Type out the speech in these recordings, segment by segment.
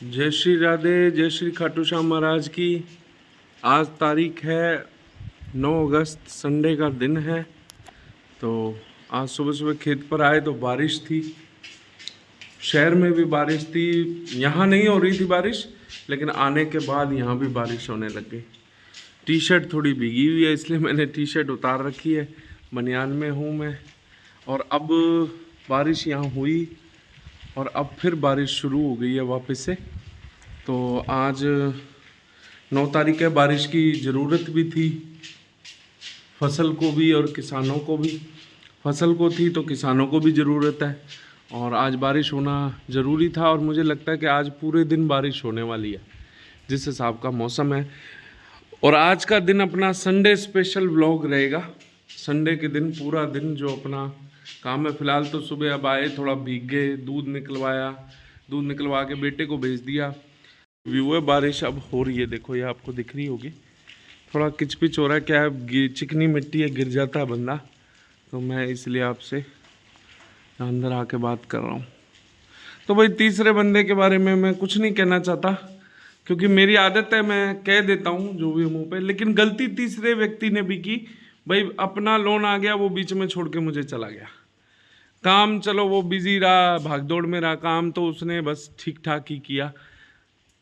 जय श्री राधे, जय श्री खाटू श्याम महाराज की। आज तारीख है 9 अगस्त, संडे का दिन है। तो आज सुबह सुबह खेत पर आए तो बारिश थी, शहर में भी बारिश थी। यहाँ नहीं हो रही थी बारिश, लेकिन आने के बाद यहाँ भी बारिश होने लग गई। टी शर्ट थोड़ी भीगी हुई है, इसलिए मैंने टी शर्ट उतार रखी है। बनियान में हूँ मैं। और अब बारिश यहाँ हुई और अब फिर बारिश शुरू हो गई है वापस से। तो आज 9 तारीख है। बारिश की ज़रूरत भी थी, फसल को भी और किसानों को भी। फसल को थी तो किसानों को भी ज़रूरत है, और आज बारिश होना ज़रूरी था। और मुझे लगता है कि आज पूरे दिन बारिश होने वाली है, जिस हिसाब का मौसम है। और आज का दिन अपना संडे स्पेशल व्लॉग रहेगा। संडे के दिन पूरा दिन जो अपना काम है, फ़िलहाल तो सुबह अब आए, थोड़ा भीग गए, दूध निकलवाया, दूध निकलवा के बेटे को भेज दिया। व्यू है, बारिश अब हो रही है, देखो ये आपको दिख रही होगी। थोड़ा किचपिच हो रहा है, क्या है चिकनी मिट्टी है, गिर जाता है बंदा, तो मैं इसलिए आपसे अंदर आके बात कर रहा हूँ। तो भाई तीसरे बंदे के बारे में मैं कुछ नहीं कहना चाहता, क्योंकि मेरी आदत है मैं कह देता हूँ जो भी मुँह पे। लेकिन गलती तीसरे व्यक्ति ने भी की। भाई अपना लोन आ गया, वो बीच में छोड़ के मुझे चला गया। काम चलो वो बिजी रहा, भागदौड़ में रहा, काम तो उसने बस ठीक ठाक ही किया।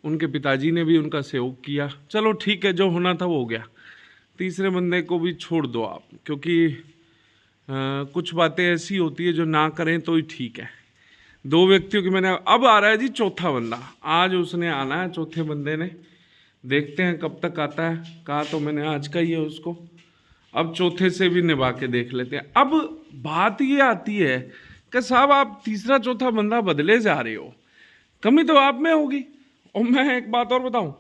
उनके पिताजी ने भी उनका सहयोग किया, चलो ठीक है, जो होना था वो हो गया। तीसरे बंदे को भी छोड़ दो आप, क्योंकि कुछ बातें ऐसी होती है जो ना करें तो ही ठीक है। 2 व्यक्तियों की मैंने, अब आ रहा है जी चौथा बंदा। आज उसने आना है, चौथे बंदे ने। देखते हैं कब तक आता है। कहा तो मैंने आज का ही है उसको, अब चौथे से भी निभा के देख लेते हैं। अब बात ये आती है कि साहब आप तीसरा चौथा बंदा बदले जा रहे हो, कमी तो आप में होगी। और मैं एक बात और बताऊं,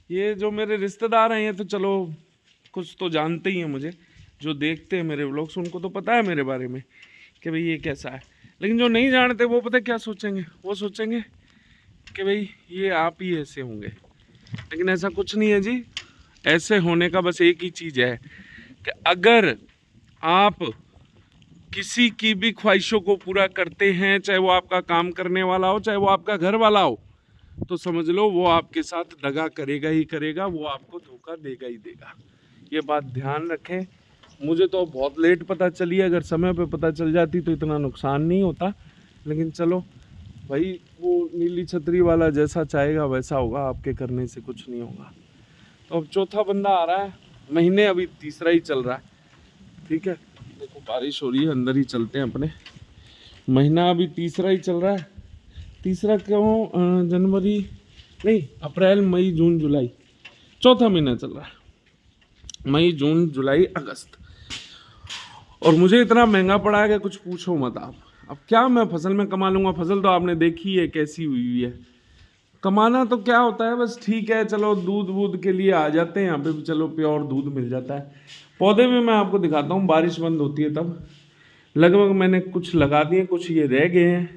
ये जो मेरे रिश्तेदार हैं, ये तो चलो कुछ तो जानते ही हैं मुझे, जो देखते हैं मेरे व्लॉग्स, उनको तो पता है मेरे बारे में कि भाई ये कैसा है। लेकिन जो नहीं जानते वो पता क्या सोचेंगे, वो सोचेंगे कि भाई ये आप ही ऐसे होंगे। लेकिन ऐसा कुछ नहीं है जी। ऐसे होने का बस एक ही चीज़ है कि अगर आप किसी की भी ख्वाहिशों को पूरा करते हैं, चाहे वो आपका काम करने वाला हो, चाहे वो आपका घर वाला हो, तो समझ लो वो आपके साथ दगा करेगा ही करेगा, वो आपको धोखा देगा ही देगा। ये बात ध्यान रखें। मुझे तो बहुत लेट पता चली, अगर समय पे पता चल जाती तो इतना नुकसान नहीं होता। लेकिन चलो भाई, वो नीली छतरी वाला जैसा चाहेगा वैसा होगा, आपके करने से कुछ नहीं होगा। तो अब चौथा बंदा आ रहा है, महीने अभी तीसरा ही चल रहा है, ठीक है। देखो बारिश हो रही है, अंदर ही चलते हैं अपने। महीना अभी तीसरा ही चल रहा है। तीसरा क्यों, जनवरी नहीं, अप्रैल मई जून जुलाई, चौथा महीना चल रहा है। मई जून जुलाई अगस्त। और मुझे इतना महंगा पड़ा है कि कुछ पूछो मत आप। अब क्या मैं फसल में कमा लूँगा, फसल तो आपने देखी है कैसी हुई है। कमाना तो क्या होता है, बस ठीक है, चलो दूध वूध के लिए आ जाते हैं यहाँ पे, चलो प्योर दूध मिल जाता है। पौधे में मैं आपको दिखाता हूँ, बारिश बंद होती है तब। लगभग मैंने कुछ लगा दिए, कुछ ये रह गए हैं।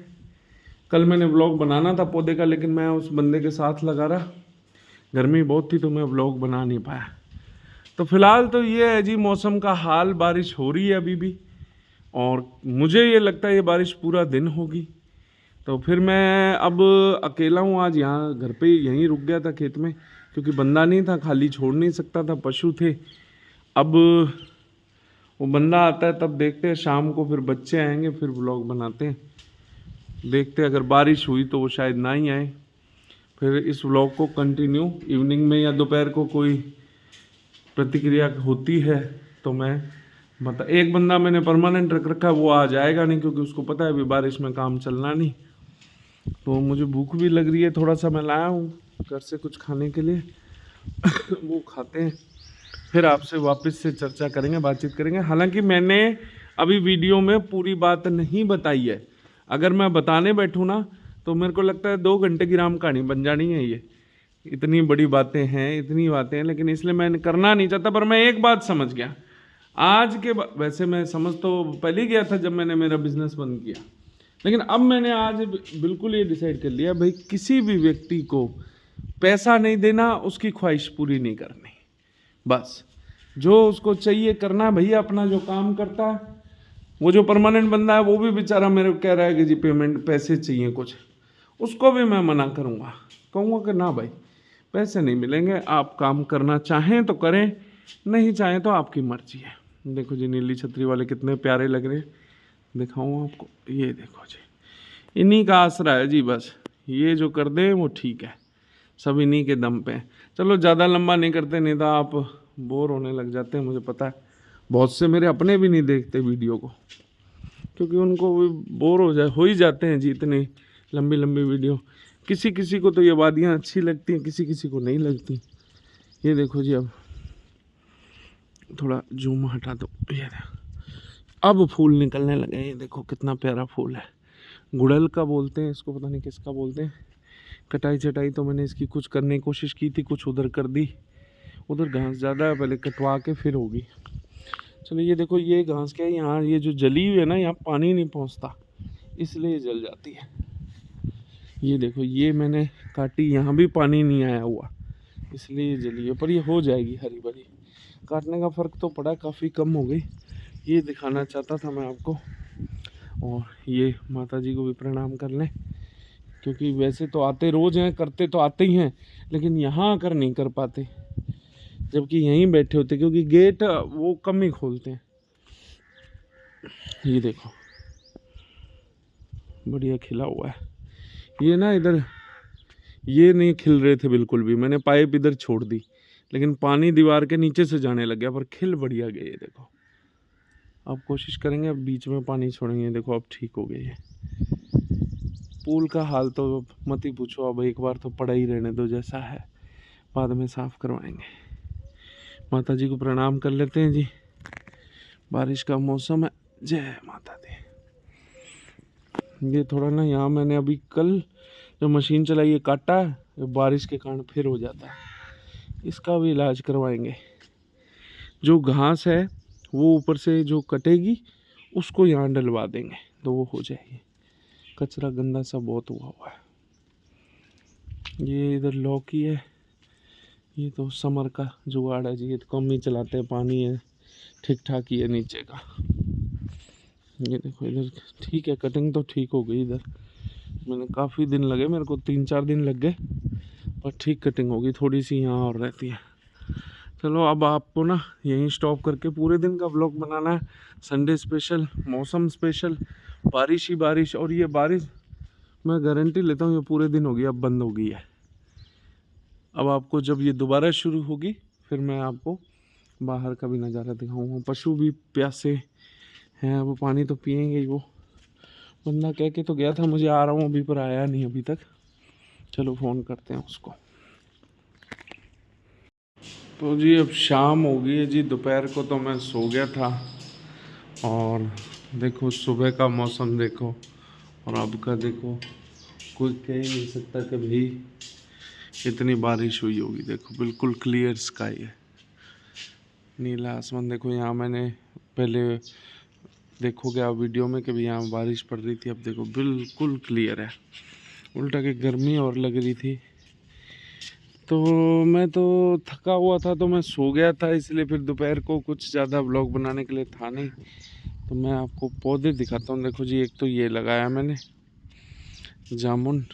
कल मैंने व्लॉग बनाना था पौधे का, लेकिन मैं उस बंदे के साथ लगा रहा, गर्मी बहुत थी तो मैं व्लॉग बना नहीं पाया। तो फिलहाल तो ये है जी मौसम का हाल। बारिश हो रही है अभी भी, और मुझे ये लगता है ये बारिश पूरा दिन होगी। तो फिर मैं अब अकेला हूँ आज, यहाँ घर पे यहीं रुक गया था खेत में, क्योंकि बंदा नहीं था, खाली छोड़ नहीं सकता था, पशु थे। अब वो बंदा आता है तब देखते हैं, शाम को फिर बच्चे आएंगे, फिर व्लॉग बनाते हैं। देखते हैं, अगर बारिश हुई तो वो शायद ना ही आए। फिर इस व्लॉग को कंटिन्यू इवनिंग में या दोपहर को कोई प्रतिक्रिया होती है तो मैं मतलब, एक बंदा मैंने परमानेंट रख रखा, वो आ जाएगा नहीं, क्योंकि उसको पता है अभी बारिश में काम चलना नहीं। तो मुझे भूख भी लग रही है, थोड़ा सा मैं लाया हूँ घर से कुछ खाने के लिए वो खाते हैं, फिर आपसे वापस से चर्चा करेंगे, बातचीत करेंगे। हालांकि मैंने अभी वीडियो में पूरी बात नहीं बताई है। अगर मैं बताने बैठूँ ना तो मेरे को लगता है 2 घंटे की राम कहानी बन जानी है ये। इतनी बड़ी बातें हैं, इतनी बातें हैं, लेकिन इसलिए मैं करना नहीं चाहता। पर मैं एक बात समझ गया आज के वैसे मैं समझ तो पहले ही गया था जब मैंने मेरा बिजनेस बंद किया, लेकिन अब मैंने आज बिल्कुल ये डिसाइड कर लिया, भाई किसी भी व्यक्ति को पैसा नहीं देना, उसकी ख्वाहिश पूरी नहीं करनी। बस जो उसको चाहिए करना, भैया अपना जो काम करता है। वो जो परमानेंट बंदा है वो भी बेचारा मेरे को कह रहा है कि जी पेमेंट पैसे चाहिए कुछ, उसको भी मैं मना करूँगा, कहूँगा कि ना भाई पैसे नहीं मिलेंगे, आप काम करना चाहें तो करें, नहीं चाहें तो आपकी मर्जी है। देखो जी नीली छतरी वाले कितने प्यारे लग रहे हैं, दिखाऊँ आपको, ये देखो जी, इन्हीं का आसरा है जी, बस ये जो कर दें वो ठीक है, सब इन्हीं के दम पे। चलो ज़्यादा लंबा नहीं करते, नहीं तो आप बोर होने लग जाते हैं, मुझे पता है। बहुत से मेरे अपने भी नहीं देखते वीडियो को, क्योंकि उनको भी बोर हो ही जाते हैं जी, इतनी लंबी लंबी वीडियो। किसी किसी को तो ये वादियाँ अच्छी लगती हैं, किसी किसी को नहीं लगती। ये देखो जी, अब थोड़ा जूम हटा दो, ये देखो अब फूल निकलने लगे। ये देखो कितना प्यारा फूल है, गुड़हल का बोलते हैं इसको, पता नहीं किसका बोलते हैं। कटाई छटाई तो मैंने इसकी कुछ करने की कोशिश की थी, कुछ उधर कर दी, उधर घास ज़्यादा है, पहले कटवा के फिर होगी। चलो ये देखो, ये घास क्या है, यहाँ ये जो जली हुई है ना, यहाँ पानी नहीं पहुँचता, इसलिए जल जाती है। ये देखो ये मैंने काटी, यहाँ भी पानी नहीं आया हुआ, इसलिए जली है, पर ये हो जाएगी हरी भरी। काटने का फ़र्क तो पड़ा, काफ़ी कम हो गई, ये दिखाना चाहता था मैं आपको। और ये माता जी को भी प्रणाम कर लें, क्योंकि वैसे तो आते रोज़ हैं, करते तो आते ही हैं, लेकिन यहाँ आकर नहीं कर पाते, जबकि यहीं बैठे होते, क्योंकि गेट वो कम ही खोलते हैं। ये देखो बढ़िया खिला हुआ है। ये ना इधर ये नहीं खिल रहे थे बिल्कुल भी, मैंने पाइप इधर छोड़ दी, लेकिन पानी दीवार के नीचे से जाने लग गया, पर खिल बढ़िया गए। ये देखो, अब कोशिश करेंगे, अब बीच में पानी छोड़ेंगे। देखो अब ठीक हो गई है। पूल का हाल तो मत ही पूछो, अब एक बार तो पड़ा ही रहने दो, जैसा है बाद में साफ करवाएंगे। माता जी को प्रणाम कर लेते हैं जी, बारिश का मौसम है, जय माता दी। ये थोड़ा ना यहाँ मैंने अभी कल जो मशीन चलाई है काटा है, बारिश के कारण फिर हो जाता है, इसका भी इलाज करवाएंगे। जो घास है वो ऊपर से जो कटेगी उसको यहाँ डलवा देंगे तो वो हो जाएगी। कचरा गंदा सा बहुत हुआ है। ये इधर लौकी है, ये तो समर का जुगाड़ है जी, ये तो कम ही चलाते हैं, पानी है ठीक ठाक ही है नीचे का। ये देखो इधर ठीक है, कटिंग तो ठीक हो गई। इधर मैंने काफ़ी दिन लगे, मेरे को 3-4 दिन लग गए, पर ठीक कटिंग होगी, थोड़ी सी यहाँ और रहती है। चलो अब आपको ना यहीं स्टॉप करके पूरे दिन का व्लॉग बनाना है, संडे स्पेशल, मौसम स्पेशल, बारिश ही बारिश। और ये बारिश मैं गारंटी लेता हूँ ये पूरे दिन होगी, अब बंद हो गई है। अब आपको जब ये दोबारा शुरू होगी फिर मैं आपको बाहर का भी नज़ारा दिखाऊंगा। पशु भी प्यासे हैं, वो पानी तो पियेंगे ही। वो बंदा कह के तो गया था मुझे आ रहा हूँ अभी, पर आया नहीं अभी तक। चलो फ़ोन करते हैं उसको। तो जी अब शाम हो गई है जी, दोपहर को तो मैं सो गया था, और देखो सुबह का मौसम देखो और अब का देखो, कोई कह ही नहीं सकता कि भाई इतनी बारिश हुई होगी। देखो बिल्कुल क्लियर स्काई है, नीला आसमान। देखो यहाँ मैंने पहले देखोगे आप वीडियो में कि भी यहाँ बारिश पड़ रही थी, अब देखो बिल्कुल क्लियर है, उल्टा के गर्मी और लग रही थी। तो मैं तो थका हुआ था तो मैं सो गया था, इसलिए फिर दोपहर को कुछ ज़्यादा व्लॉग बनाने के लिए था नहीं। तो मैं आपको पौधे दिखाता हूँ। देखो जी, एक तो ये लगाया मैंने जामुन,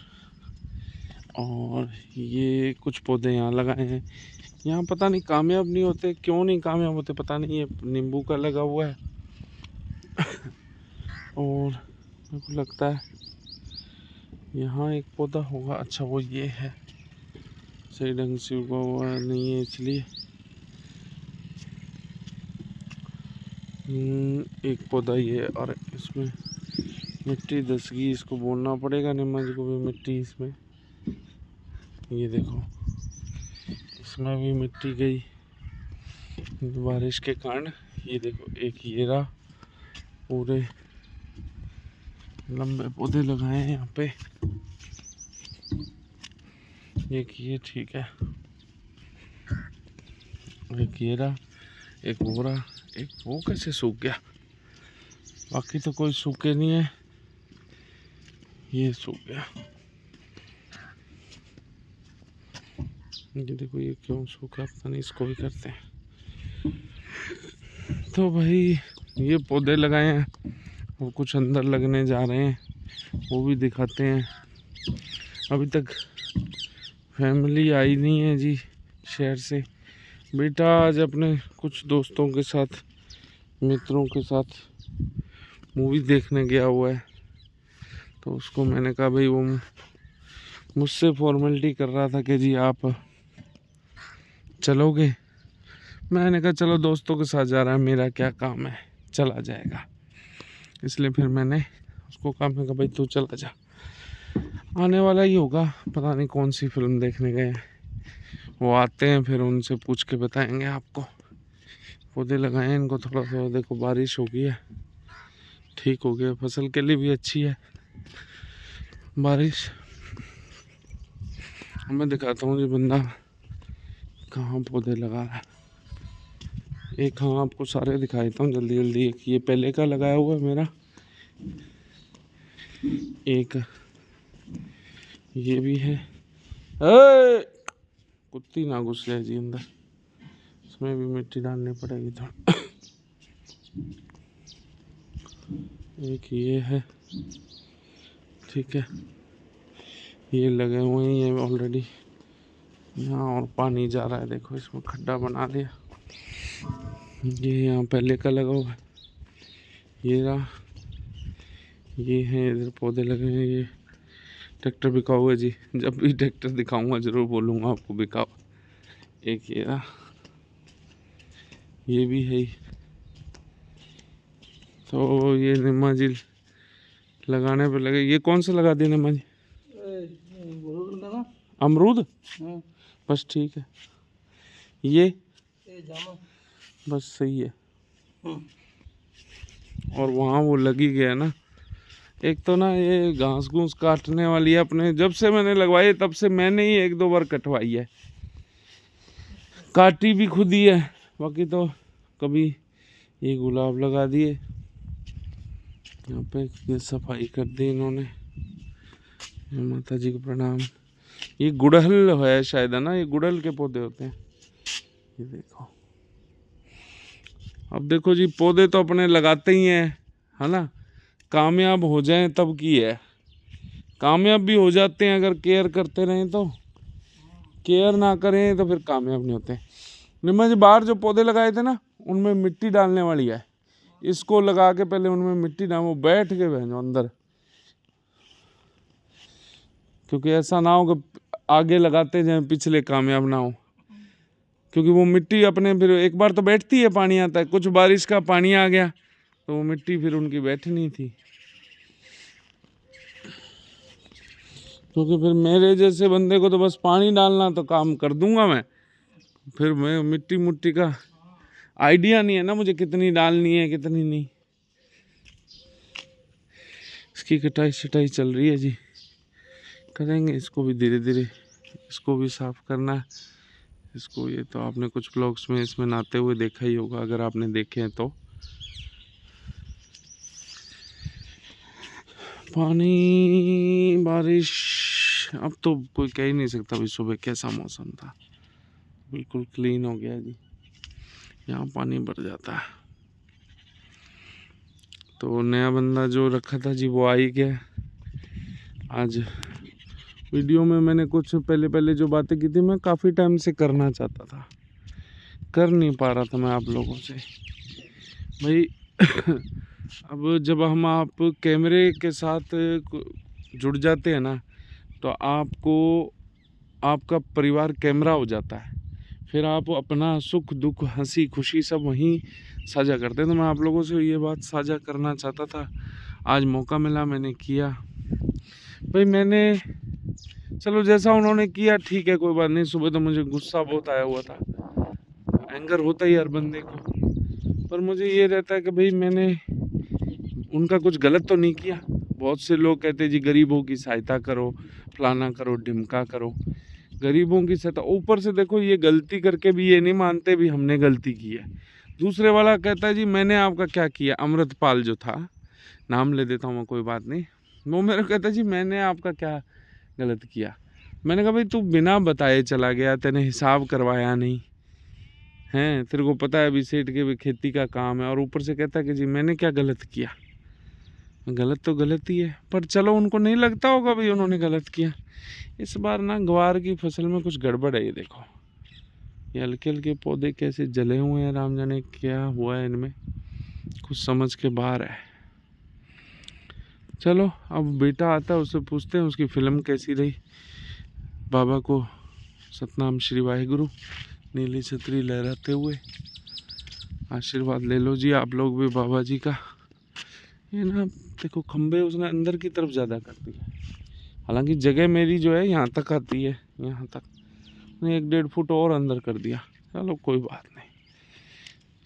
और ये कुछ पौधे यहाँ लगाए हैं। यहाँ पता नहीं कामयाब नहीं होते, क्यों नहीं कामयाब होते पता नहीं। ये नींबू का लगा हुआ है और मेरे को लगता है यहाँ एक पौधा होगा, अच्छा वो ये है, सही ढंग से उगा हुआ नहीं है इसलिए। एक पौधा ये है, और इसमें मिट्टी धस गई, इसको बोलना पड़ेगा निम्मा जी को भी मिट्टी इसमें। ये देखो इसमें भी मिट्टी गई बारिश के कारण। ये देखो एक ये रहा, पूरे लंबे पौधे लगाए हैं यहाँ पे। एक ये ठीक है, एक ये रहा, एक वो रहा, एक वो कैसे सूख गया, बाकी तो कोई सूखे नहीं है, ये सूख गया। ये देखो ये क्यों सूखा पता नहीं, इसको भी करते हैं। तो भाई ये पौधे लगाए हैं, वो कुछ अंदर लगने जा रहे हैं, वो भी दिखाते हैं। अभी तक फैमिली आई नहीं है जी शहर से। बेटा आज अपने कुछ दोस्तों के साथ, मित्रों के साथ मूवी देखने गया हुआ है। तो उसको मैंने कहा भाई, वो मुझसे फॉर्मेलिटी कर रहा था कि जी आप चलोगे। मैंने कहा चलो दोस्तों के साथ जा रहा है, मेरा क्या काम है, चला जाएगा। इसलिए फिर मैंने उसको कहा, मैं कहा भाई तू चला जा, आने वाला ही होगा, पता नहीं कौन सी फिल्म देखने गए हैं। वो आते हैं फिर उनसे पूछ के बताएंगे आपको। पौधे लगाए इनको थोड़ा सा, देखो बारिश हो गई है, ठीक हो गया, फसल के लिए भी अच्छी है बारिश। मैं दिखाता हूँ जी बंदा कहाँ पौधे लगा रहा है। एक हाँ आपको सारे दिखाता हूँ जल्दी जल्दी। एक ये पहले का लगाया हुआ है मेरा, एक ये भी है। कुत्ती ना घुस जाए जी अंदर, इसमें भी मिट्टी डालनी पड़ेगी थोड़ा। एक ये है, ठीक है, ये लगे हुए हैं ये ऑलरेडी। यहाँ और पानी जा रहा है, देखो इसमें खड्डा बना दिया। ये यहाँ पहले का लगा हुआ है, ये रहा, ये है इधर पौधे लगे हैं। ये ट्रैक्टर बिकाऊ है जी, जब भी ट्रैक्टर दिखाऊंगा जरूर बोलूँगा आपको बिकाऊ। एक ये रहा, ये भी है। तो ये निम्मा जी लगाने पे लगे। ये कौन सा लगा दिया निम्मा जी? अमरूद, बस ठीक है। ये बस सही है। और वहाँ वो लगी गया ना, एक तो ना ये घास घूस काटने वाली है अपने, जब से मैंने लगवाई है तब से मैंने ही एक दो बार कटवाई है, काटी भी खुद ही है। बाकी तो कभी ये गुलाब लगा दिए, यहाँ पे ये सफाई कर दी इन्होंने। माता जी को प्रणाम। ये गुड़हल है शायद, है ना, ये गुड़हल के पौधे होते हैं। ये देखो, अब देखो जी पौधे तो अपने लगाते ही हैं, है ना, कामयाब हो जाएं तब की है। कामयाब भी हो जाते हैं अगर केयर करते रहें तो, केयर ना करें तो फिर कामयाब नहीं होते। निम्मा जी बाहर जो पौधे लगाए थे ना, उनमें मिट्टी डालने वाली है, इसको लगा के पहले उनमें मिट्टी डाल, वो बैठ के बहनो अंदर, क्योंकि ऐसा ना हो कि आगे लगाते जाए पिछले कामयाब ना हो। क्योंकि वो मिट्टी अपने फिर एक बार तो बैठती है, पानी आता है, कुछ बारिश का पानी आ गया तो वो मिट्टी फिर उनकी बैठनी थी। क्योंकि फिर मेरे जैसे बंदे को तो बस पानी डालना तो काम कर दूंगा मैं, फिर मैं मिट्टी मुट्टी का आइडिया नहीं है ना मुझे, कितनी डालनी है कितनी नहीं। इसकी कटाई छटाई चल रही है जी, करेंगे इसको भी धीरे धीरे, इसको भी साफ करना है इसको। ये तो आपने कुछ ब्लॉग्स में इसमें नहाते हुए देखा ही होगा, अगर आपने देखे हैं तो। पानी बारिश अब तो कोई कह ही नहीं सकता भाई सुबह कैसा मौसम था, बिल्कुल क्लीन हो गया जी, यहाँ पानी भर जाता है। तो नया बंदा जो रखा था जी वो आ ही गया। आज वीडियो में मैंने कुछ पहले जो बातें की थी मैं काफ़ी टाइम से करना चाहता था, कर नहीं पा रहा था मैं आप लोगों से भाई। अब जब हम आप कैमरे के साथ जुड़ जाते हैं ना, तो आपको आपका परिवार कैमरा हो जाता है, फिर आप अपना सुख दुख हंसी खुशी सब वहीं साझा करते हैं। तो मैं आप लोगों से ये बात साझा करना चाहता था, आज मौका मिला मैंने किया भाई। मैंने चलो जैसा उन्होंने किया ठीक है, कोई बात नहीं। सुबह तो मुझे गुस्सा बहुत आया हुआ था, एंगर होता ही हर बंदे को, पर मुझे ये रहता है कि भाई मैंने उनका कुछ गलत तो नहीं किया। बहुत से लोग कहते हैं जी गरीबों की सहायता करो, फलाना करो, ढिमका करो, गरीबों की सहायता। ऊपर से देखो ये गलती करके भी ये नहीं मानते भी हमने गलती की है। दूसरे वाला कहता है जी मैंने आपका क्या किया, अमृतपाल जो था, नाम ले देता हूँ मैं, कोई बात नहीं, वो मेरे को कहता है जी मैंने आपका क्या गलत किया। मैंने कहा भाई तू बिना बताए चला गया, तेने हिसाब करवाया नहीं हैं, तेरे को पता है अभी सेठ के भी खेती का काम है, और ऊपर से कहता है कि जी मैंने क्या गलत किया। गलत तो गलत ही है, पर चलो उनको नहीं लगता होगा भाई उन्होंने गलत किया। इस बार ना ग्वार की फसल में कुछ गड़बड़ है। ये देखो, ये हल्के हल्के पौधे कैसे जले हुए हैं, राम जाने क्या हुआ है इनमें, कुछ समझ के बाहर है। चलो अब बेटा आता है, उससे पूछते हैं उसकी फिल्म कैसी रही। बाबा को सतनाम श्री वाहिगुरु, नीली छतरी लहराते हुए आशीर्वाद ले लो जी आप लोग भी बाबा जी का। ये ना देखो खंबे उसने अंदर की तरफ ज़्यादा कर दिया, हालांकि जगह मेरी जो है यहाँ तक आती है, यहाँ तक उसने 1-1.5 फुट और अंदर कर दिया। चलो कोई बात नहीं,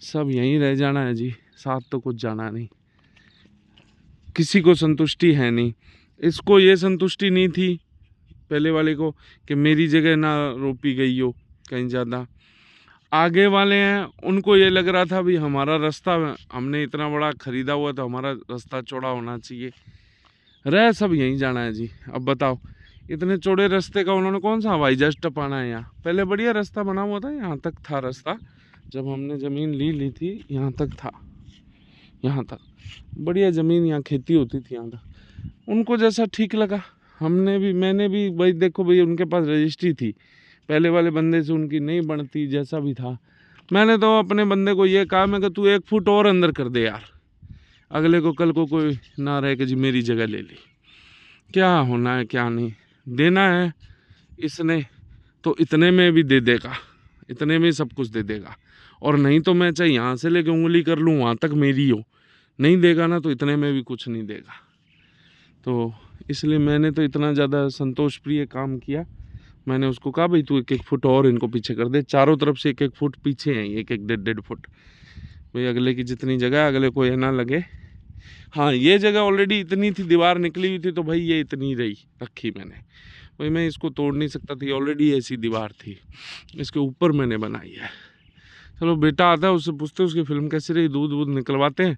सब यहीं रह जाना है जी, साथ तो कुछ जाना नहीं। किसी को संतुष्टि है नहीं, इसको ये संतुष्टि नहीं थी पहले वाले को कि मेरी जगह ना रोपी गई हो कहीं ज़्यादा। आगे वाले हैं उनको ये लग रहा था भी हमारा रास्ता, हमने इतना बड़ा खरीदा हुआ तो हमारा रास्ता चौड़ा होना चाहिए। रह सब यहीं जाना है जी। अब बताओ इतने चौड़े रास्ते का उन्होंने कौन सा हवाई जहाज टपाना है यहाँ। पहले बढ़िया रास्ता बना हुआ था, यहाँ तक था रास्ता, जब हमने ज़मीन ली थी यहाँ तक था, यहाँ तक बढ़िया ज़मीन, यहाँ खेती होती थी यहाँ तक। उनको जैसा ठीक लगा, मैंने भी भाई देखो भाई उनके पास रजिस्ट्री थी, पहले वाले बंदे से उनकी नहीं बनती, जैसा भी था। मैंने तो अपने बंदे को ये कहा, मैं कि तू 1 फुट और अंदर कर दे यार, अगले को कल को कोई ना रहे कि जी मेरी जगह ले ली। क्या होना है क्या नहीं, देना है इसने तो इतने में भी दे देगा, इतने में सब कुछ दे देगा। और नहीं तो मैं चाहे यहाँ से लेके उंगली कर लूँ वहाँ तक मेरी हो, नहीं देगा ना तो इतने में भी कुछ नहीं देगा। तो इसलिए मैंने तो इतना ज़्यादा संतोष प्रिय काम किया। मैंने उसको कहा भाई तू 1-1 फुट और इनको पीछे कर दे, चारों तरफ से 1-1 फुट पीछे हैं, 1-1 फुट भाई, अगले की जितनी जगह अगले को ये ना लगे। हाँ ये जगह ऑलरेडी इतनी थी, दीवार निकली हुई थी, तो भाई ये इतनी रही रखी मैंने, भाई मैं इसको तोड़ नहीं सकता थी, ऑलरेडी ऐसी दीवार थी, इसके ऊपर मैंने बनाई है। चलो बेटा आता है, उससे पूछते हैं उसकी फिल्म कैसी रही, दूध वूध निकलवाते हैं,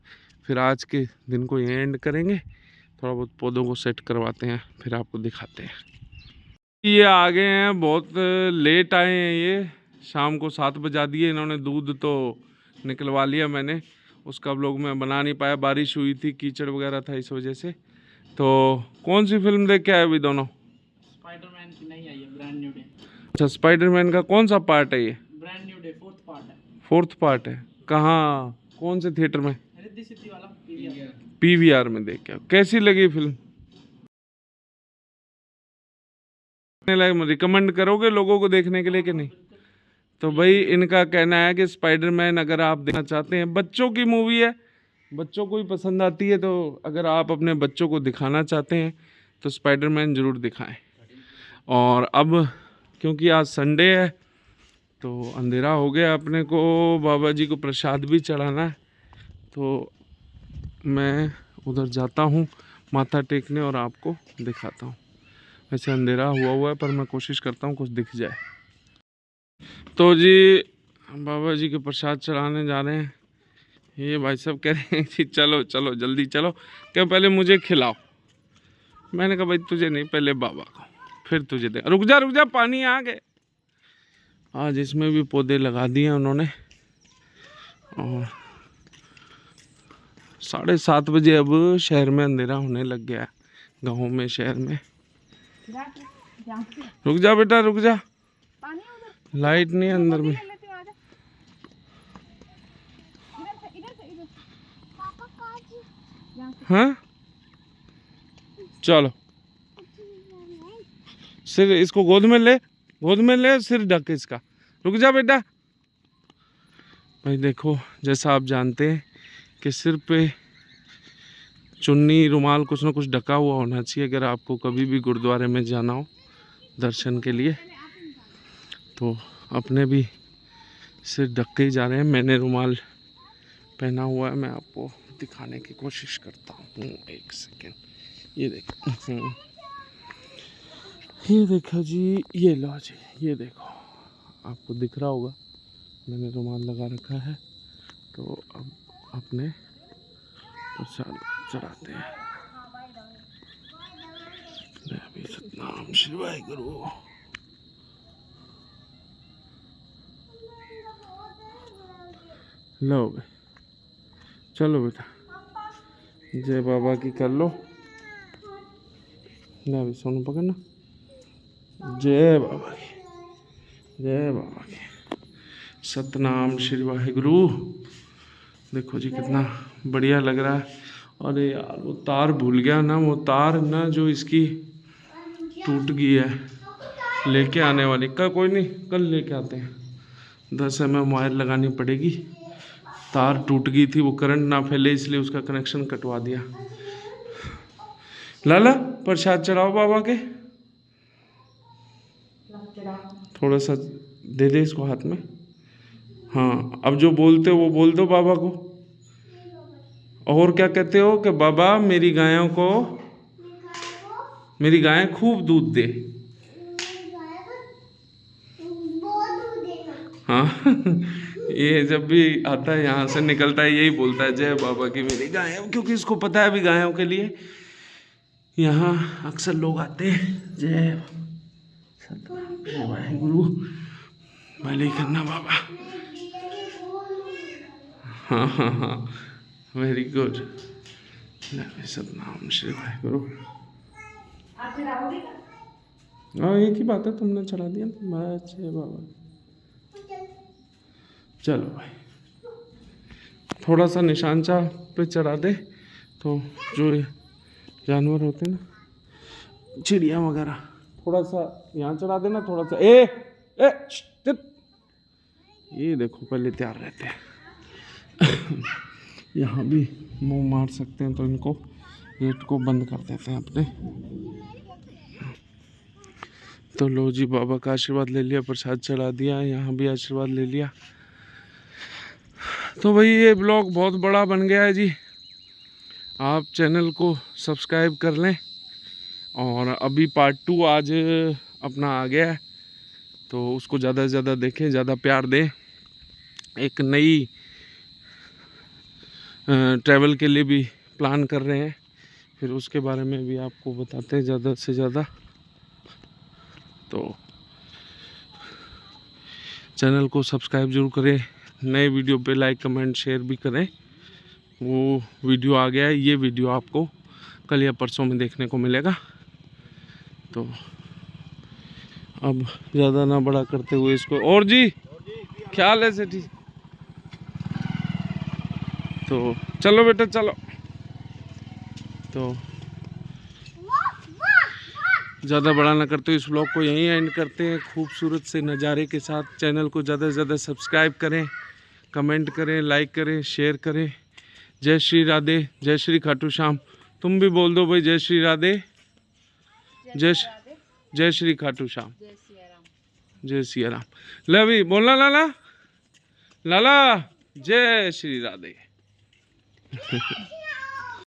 फिर आज के दिन को एंड करेंगे, थोड़ा बहुत पौधों को सेट करवाते हैं, फिर आपको दिखाते हैं। ये आ गए हैं, बहुत लेट आए हैं, ये शाम को 7 बजा दिए इन्होंने। दूध तो निकलवा लिया मैंने, उसका व्लॉग मैं बना नहीं पाया, बारिश हुई थी, कीचड़ वगैरह था इस वजह से। तो कौन सी फिल्म देख के आए अभी दोनों? स्पाइडरमैन की नई आई है, ब्रांड न्यू डे। अच्छा स्पाइडरमैन का कौन सा पार्ट है ये? Brand new day, 4th part है। 4th पार्ट है। कहाँ, कौन से थिएटर में? रिद्धि सिद्धि वाला पीवीआर। पीवीआर में देख के कैसी लगी फिल्म? रिकमेंड करोगे लोगों को देखने के लिए कि नहीं? तो भाई इनका कहना है कि स्पाइडरमैन अगर आप देखना चाहते हैं, बच्चों की मूवी है, बच्चों को ही पसंद आती है, तो अगर आप अपने बच्चों को दिखाना चाहते हैं तो स्पाइडरमैन ज़रूर दिखाएं। और अब क्योंकि आज संडे है तो अंधेरा हो गया, अपने को बाबा जी को प्रसाद भी चढ़ाना है, तो मैं उधर जाता हूँ माथा टेकने और आपको दिखाता हूँ। वैसे अंधेरा हुआ है पर मैं कोशिश करता हूँ कुछ दिख जाए। तो जी बाबा जी के प्रसाद चढ़ाने जा रहे हैं। ये भाई साहब कह रहे हैं कि चलो चलो जल्दी चलो, क्या पहले मुझे खिलाओ। मैंने कहा भाई तुझे नहीं, पहले बाबा को, फिर तुझे दे। रुक जा पानी आ गए। आज इसमें भी पौधे लगा दिए उन्होंने। और 7:30 बजे अब शहर में अंधेरा होने लग गया है, गाँव में शहर में। रुक जा बेटा रुक जा, लाइट नहीं है अंदर में। हाँ चलो, सिर इसको गोद में ले, सिर ढक इसका। रुक जा बेटा। भाई देखो जैसा आप जानते हैं कि सिर पे चुन्नी रुमाल कुछ ना कुछ ढका हुआ होना चाहिए, अगर आपको कभी भी गुरुद्वारे में जाना हो दर्शन के लिए। तो अपने भी सिर ढक के ही जा रहे हैं। मैंने रुमाल पहना हुआ है, मैं आपको दिखाने की कोशिश करता हूँ। एक सेकेंड, ये देखो, ये देखो जी, ये लो जी, ये देखो आपको दिख रहा होगा मैंने रुमाल लगा रखा है। तो अब अपने प्रसाद चढ़ाते हैं। अभी सतनाम श्री वाहिगुरु। लो चलो बेटा, जय बाबा की कर लो। ले अभी सोनू पकड़ना। जय बाबा की, जय बाबा की। सतनाम श्री वाहिगुरु। देखो जी कितना बढ़िया लग रहा है। अरे यार वो तार भूल गया ना, वो तार ना जो इसकी टूट गई है, लेके आने वाली। कल कोई नहीं, कल लेके आते हैं। 10 mm वायर लगानी पड़ेगी। तार टूट गई थी, वो करंट ना फैले इसलिए उसका कनेक्शन कटवा दिया। लाला प्रसाद चढ़ाओ बाबा के, थोड़ा सा दे दे इसको हाथ में। हाँ अब जो बोलते हो वो बोल दो बाबा को। और क्या कहते हो कि बाबा मेरी गायों को, मेरी गायें खूब दूध दे। हाँ ये जब भी आता है यहाँ से निकलता है यही बोलता है, जय बाबा की मेरी गायें, क्योंकि इसको पता है अभी गायों के लिए यहाँ अक्सर लोग आते हैं। जय सतनाम जय वाहिगुरु। भले ही करना बाबा। हाँ हाँ हाँ वेरी गुड। सतनाम श्री वाहिगुरु। हाँ एक ही बात है, तुमने चढ़ा दिया ना। जय बाबा। चलो भाई थोड़ा सा निशान चाह पे चढ़ा दे, तो जो जानवर होते हैं ना, चिड़िया वगैरह, थोड़ा सा यहाँ चढ़ा देना। थोड़ा सा ए ये देखो पहले तैयार रहते हैं। यहाँ भी मुंह मार सकते हैं, तो इनको गेट को बंद कर देते हैं अपने। तो लो जी बाबा का आशीर्वाद ले लिया, प्रसाद चढ़ा दिया, यहाँ भी आशीर्वाद ले लिया। तो भाई ये ब्लॉग बहुत बड़ा बन गया है जी। आप चैनल को सब्सक्राइब कर लें। और अभी पार्ट 2 आज अपना आ गया है, तो उसको ज़्यादा से ज़्यादा देखें, ज़्यादा प्यार दें। एक नई ट्रैवल के लिए भी प्लान कर रहे हैं, फिर उसके बारे में भी आपको बताते हैं ज़्यादा से ज़्यादा। तो चैनल को सब्सक्राइब जरूर करें, नए वीडियो पे लाइक कमेंट शेयर भी करें। वो वीडियो आ गया है, ये वीडियो आपको कल या परसों में देखने को मिलेगा। तो अब ज़्यादा ना बड़ा करते हुए इसको, और जी ख्याल है सेठी। तो चलो बेटा चलो। तो ज़्यादा बड़ा ना करते हुए इस ब्लॉग को यहीं एंड करते हैं, खूबसूरत से नज़ारे के साथ। चैनल को ज़्यादा से ज़्यादा सब्सक्राइब करें, कमेंट करें, लाइक करें, शेयर करें। जय श्री राधे, जय श्री खाटू श्याम। तुम भी बोल दो भाई, जय श्री राधे, जय श्री खाटू श्याम, जय सिया राम। ले भी बोलना लाला, लाला जय श्री राधे।